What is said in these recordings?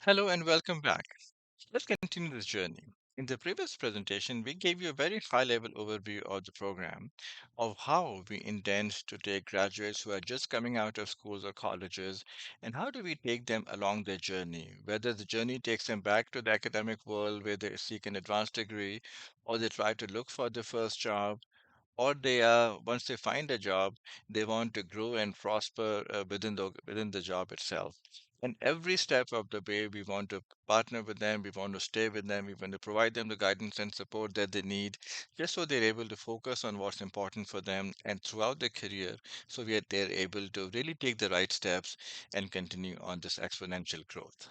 Hello and welcome back. Let's continue this journey. In the previous presentation, we gave you a very high level overview of the program, of how we intend to take graduates who are just coming out of schools or colleges, and how do we take them along their journey, whether the journey takes them back to the academic world where they seek an advanced degree, or they try to look for their first job, or they are once they find a job they want to grow and prosper within the job itself, and every step of the way we want to partner with them, we want to stay with them, we want to provide them the guidance and support that they need, just so they're able to focus on what's important for them and throughout their career, so they're able to really take the right steps and continue on this exponential growth.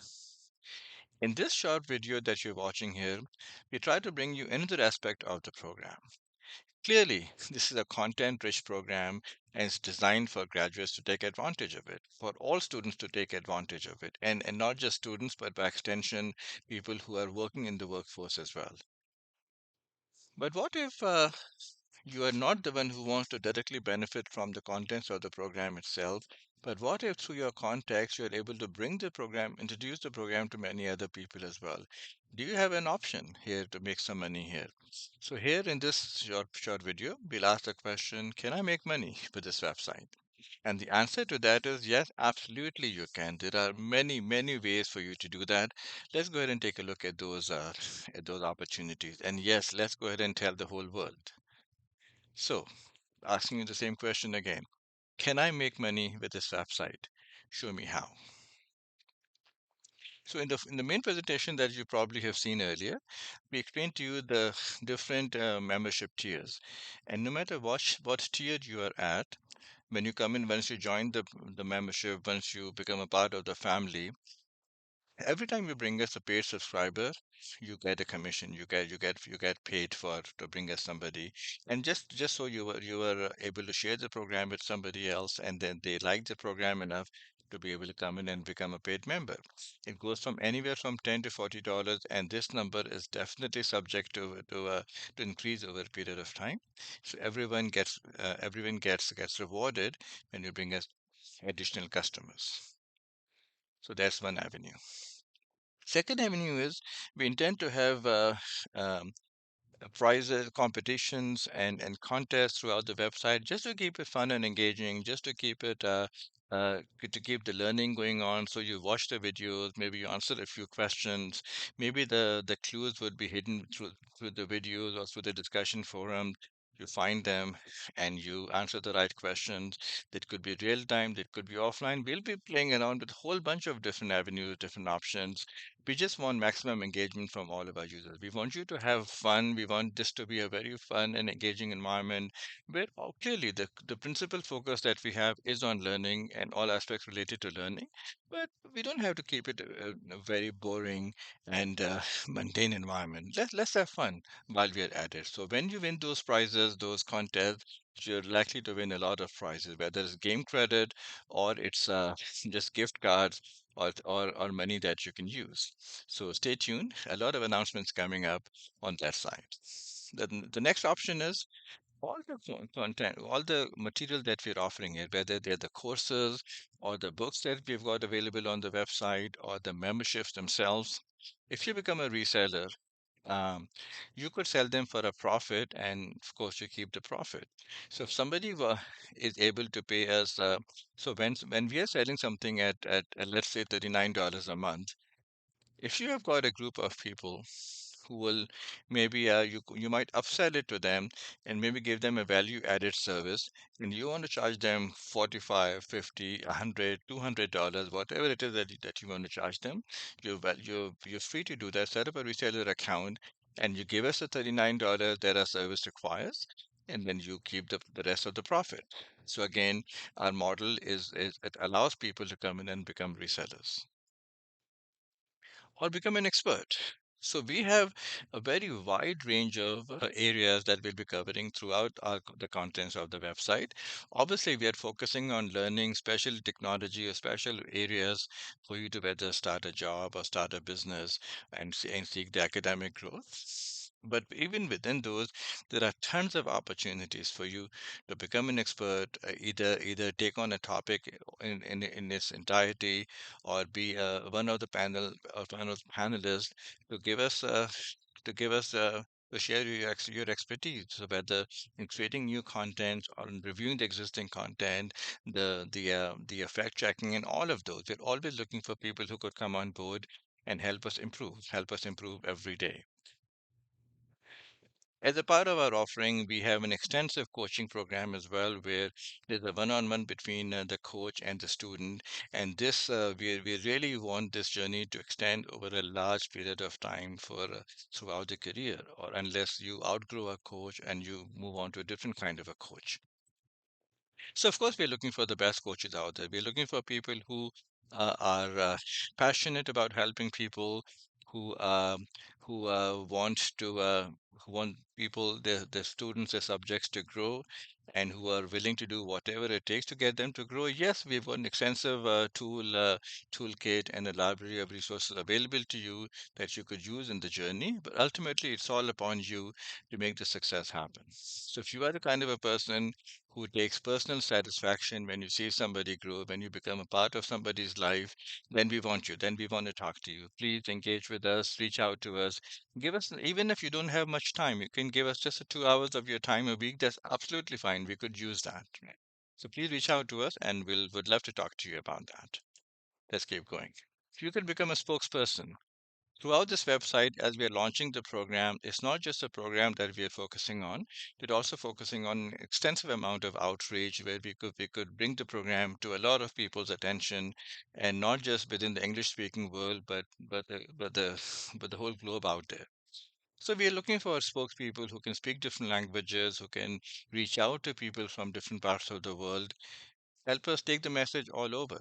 In this short video that you're watching here, we try to bring you another aspect of the program. Clearly, this is a content rich program and it's designed for graduates to take advantage of it, for all students to take advantage of it, and not just students, but by extension, people who are working in the workforce as well. But what if you are not the one who wants to directly benefit from the contents of the program itself? But what if through your contacts you are able to bring the program, introduce the program to many other people as well? Do you have an option here to make some money here? So here in this short video, we'll ask the question, can I make money with this website? And the answer to that is yes, absolutely you can. There are many ways for you to do that. Let's go ahead and take a look at those opportunities. And yes, let's go ahead and tell the whole world. So, asking you the same question again. Can I make money with this website? Show me how. So in the main presentation that you probably have seen earlier, we explained to you the different membership tiers. And no matter what tier you are at, when you come in, once you join the membership, once you become a part of the family, every time you bring us a paid subscriber, you get a commission. You get paid for to bring us somebody, and just so you were able to share the program with somebody else, and then they like the program enough to be able to come in and become a paid member. It goes from anywhere from $10 to $40, and this number is definitely subject to increase over a period of time. So everyone gets rewarded when you bring us additional customers. So that's one avenue. Second avenue is we intend to have um, prizes, competitions, and contests throughout the website, just to keep it fun and engaging, just to keep it to keep the learning going on. So you watch the videos, maybe you answer a few questions, maybe the clues would be hidden through the videos or through the discussion forum. You find them and you answer the right questions. That could be real time, that could be offline. We'll be playing around with a whole bunch of different avenues, different options. We just want maximum engagement from all of our users. We want you to have fun. We want this to be a very fun and engaging environment where clearly the principal focus that we have is on learning and all aspects related to learning. But we don't have to keep it a very boring and mundane environment. Let's have fun while we are at it. So when you win those prizes, those contests, you're likely to win a lot of prizes, whether it's game credit or it's just gift cards or money that you can use. So stay tuned. A lot of announcements coming up on that side. The next option is all the content, all the material that we're offering here, whether they're the courses or the books that we've got available on the website or the memberships themselves. If you become a reseller, um, you could sell them for a profit, and of course, you keep the profit. So if somebody is able to pay us, so when we are selling something at let's say $39 a month, if you have got a group of people who will maybe you might upsell it to them and maybe give them a value added service, and you want to charge them 45, 50, 100, $200, whatever it is that you want to charge them. You're free to do that. Set up a reseller account and you give us the $39 that our service requires, and then you keep the rest of the profit. So again, our model is it allows people to come in and become resellers or become an expert. So we have a very wide range of areas that we'll be covering throughout the contents of the website. Obviously, we are focusing on learning special technology or special areas for you to whether start a job or start a business and seek the academic growth. But even within those, there are tons of opportunities for you to become an expert, either take on a topic in its entirety, or be one of the panel or one of the panelists to give us to give us to share your expertise. So whether in creating new content or in reviewing the existing content, the fact checking and all of those, we're always looking for people who could come on board and help us improve every day. As a part of our offering, we have an extensive coaching program as well, where there's a one-on-one between the coach and the student. And this, we really want this journey to extend over a large period of time for throughout the career, or unless you outgrow a coach and you move on to a different kind of a coach. So, of course, we're looking for the best coaches out there. We're looking for people who are passionate about helping people, who want to who want people, their students, their subjects to grow, and who are willing to do whatever it takes to get them to grow. Yes, we've got an extensive toolkit and a library of resources available to you that you could use in the journey. But ultimately, it's all upon you to make the success happen. So, if you are the kind of a person who takes personal satisfaction when you see somebody grow, when you become a part of somebody's life, then we want you. Then we want to talk to you. Please engage with us, reach out to us. Give us, even if you don't have much time, you can give us just 2 hours of your time a week. That's absolutely fine. We could use that. So please reach out to us and would love to talk to you about that. Let's keep going. If you could become a spokesperson, throughout this website, as we are launching the program, it's not just a program that we are focusing on. We're also focusing on extensive amount of outreach where we could bring the program to a lot of people's attention, and not just within the English speaking world, but the whole globe out there. So we are looking for spokespeople who can speak different languages, who can reach out to people from different parts of the world. Help us take the message all over.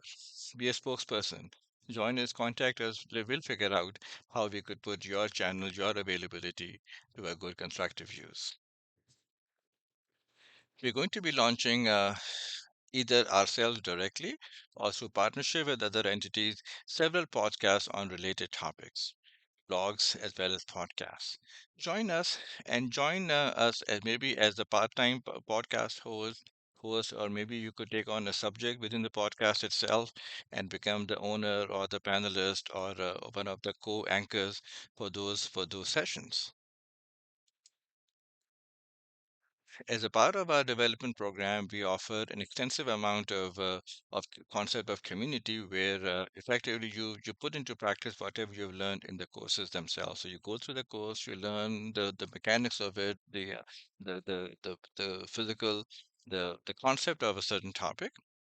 Be a spokesperson. Join us, contact us. We'll figure out how we could put your channel, your availability to a good constructive use. We're going to be launching either ourselves directly or through partnership with other entities, several podcasts on related topics, blogs as well as podcasts. Join us and join us as maybe as a part-time podcast host, or maybe you could take on a subject within the podcast itself and become the owner or the panelist or one of the co-anchors for those sessions. As a part of our development program, we offer an extensive amount of concept of community where effectively you put into practice whatever you've learned in the courses themselves. So you go through the course, you learn the mechanics of it, the physical, the concept of a certain topic.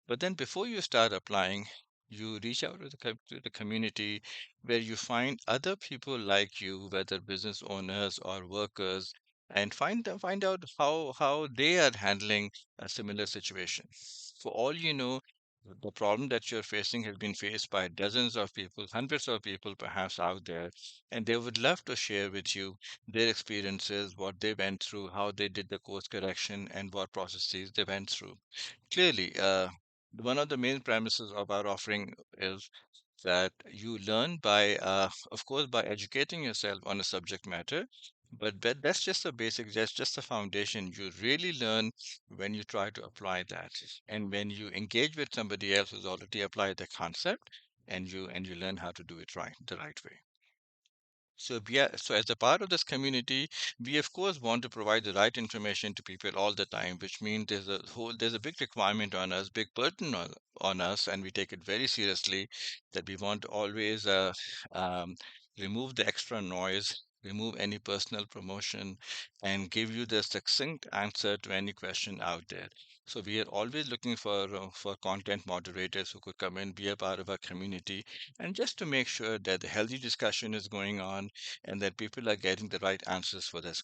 But then before you start applying, you reach out to to the community where you find other people like you, whether business owners or workers, and find out how they are handling a similar situation. For all you know, the problem that you're facing has been faced by dozens of people, hundreds of people perhaps out there, and they would love to share with you their experiences, what they went through, how they did the course correction, and what processes they went through. Clearly, one of the main premises of our offering is that you learn by, of course, by educating yourself on a subject matter. But that's just the basic, that's just the foundation. You really learn when you try to apply that, and when you engage with somebody else who's already applied the concept, and you learn how to do it right, the right way. So as a part of this community, we of course want to provide the right information to people all the time, which means there's a big requirement on us, big burden on us, and we take it very seriously that we want to always um, remove the extra noise, remove any personal promotion, and give you the succinct answer to any question out there. So we are always looking for content moderators who could come and be a part of our community, and just to make sure that the healthy discussion is going on and that people are getting the right answers for their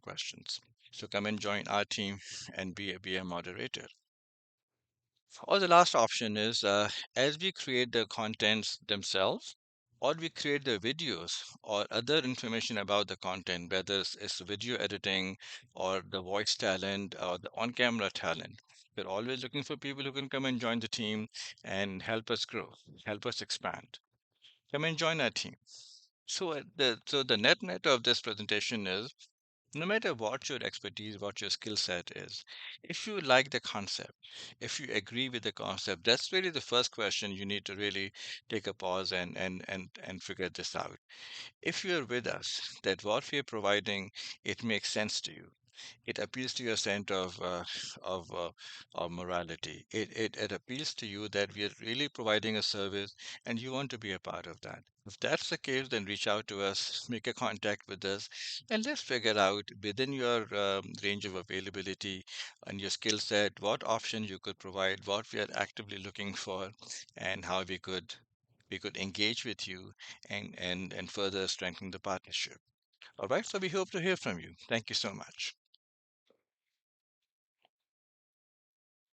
questions. So come and join our team and be a moderator. Or the last option is as we create the contents themselves, or we create the videos or other information about the content, whether it's video editing or the voice talent or the on-camera talent. We're always looking for people who can come and join the team and help us grow, help us expand. Come and join our team. So the net of this presentation is no matter what your expertise, what your skill set is, if you like the concept, if you agree with the concept, that's really the first question you need to really take a pause and figure this out. If you're with us, that what we are providing, it makes sense to you. It appeals to your sense of of morality. It appeals to you that we are really providing a service, and you want to be a part of that. If that's the case, then reach out to us, make a contact with us, and let's figure out within your range of availability and your skill set what options you could provide, what we are actively looking for, and how we could engage with you and further strengthen the partnership. All right, so we hope to hear from you. Thank you so much.